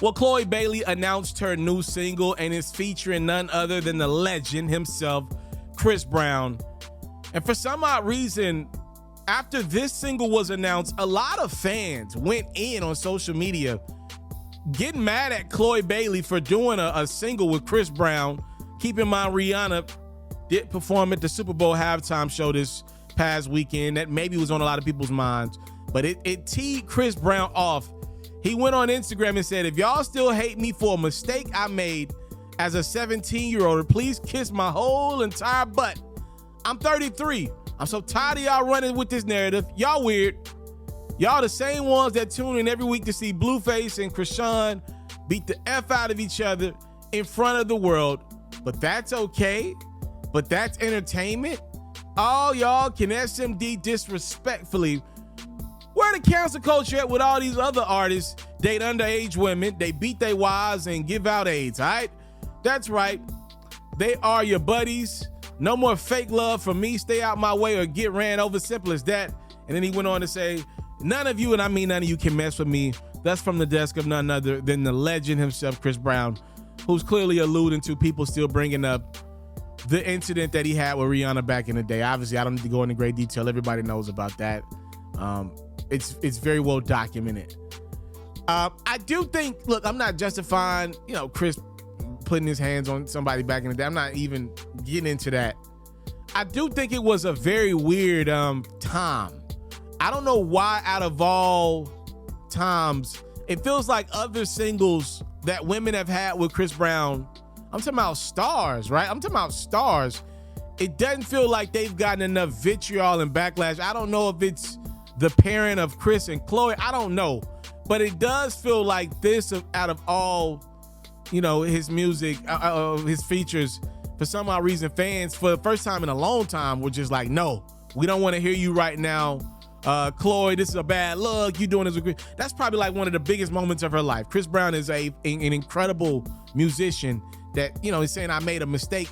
Well, Chloe Bailey announced her new single, and it's featuring none other than the legend himself, Chris Brown. And for some odd reason, after this single was announced, a lot of fans went in on social media getting mad at Chloe Bailey for doing a single with Chris Brown. Keep in mind, Rihanna did perform at the Super Bowl halftime show this past weekend. That maybe was on a lot of people's minds, but it teed Chris Brown off. He went on Instagram and said, if y'all still hate me for a mistake I made as a 17-year-old, please kiss my whole entire butt. I'm 33. I'm so tired of y'all running with this narrative. Y'all weird. Y'all the same ones that tune in every week to see Blueface and Krishan beat the F out of each other in front of the world. But that's okay. But that's entertainment. All y'all can SMD disrespectfully. Where the cancel culture at with all these other artists date underage women, they beat their wives and give out AIDS, all right? That's right. They are your buddies. No more fake love from me. Stay out my way or get ran over. Simple as that. And then he went on to say, none of you, and I mean none of you, can mess with me. That's from the desk of none other than the legend himself, Chris Brown, who's clearly alluding to people still bringing up the incident that he had with Rihanna back in the day. Obviously, I don't need to go into great detail. Everybody knows about that. It's very well documented. I do think, look, I'm not justifying, Chris putting his hands on somebody back in the day. I'm not even getting into that. I do think it was a very weird time. I don't know why out of all times, it feels like other singles that women have had with Chris Brown, I'm talking about stars, right? I'm talking about stars. It doesn't feel like they've gotten enough vitriol and backlash. I don't know if it's the parent of Chris and Chloe. I don't know. But it does feel like this, out of all, his music, his features, for some odd reason, fans, for the first time in a long time, were just like, no, we don't want to hear you right now. Chloe, this is a bad look. You doing this with Chris. That's probably like one of the biggest moments of her life. Chris Brown is an incredible musician that, is saying I made a mistake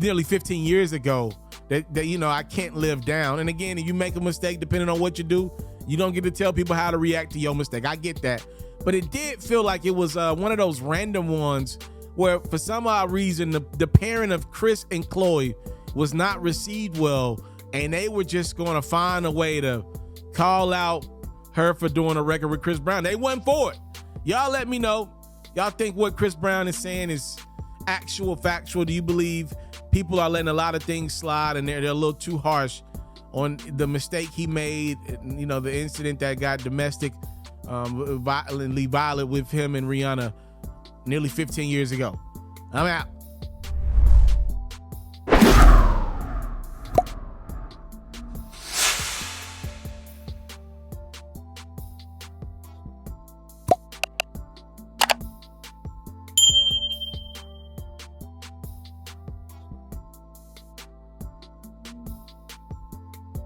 nearly 15 years ago that I can't live down. And again, if you make a mistake, depending on what you do, you don't get to tell people how to react to your mistake. I get that. But it did feel like it was one of those random ones where for some odd reason, the parent of Chris and Chloe was not received well, and they were just going to find a way to call out her for doing a record with Chris Brown. They went for it. Y'all let me know. Y'all think what Chris Brown is saying is actual, factual? Do you believe people are letting a lot of things slide and they're a little too harsh on the mistake he made, the incident that got domestic, violent with him and Rihanna nearly 15 years ago? I'm out.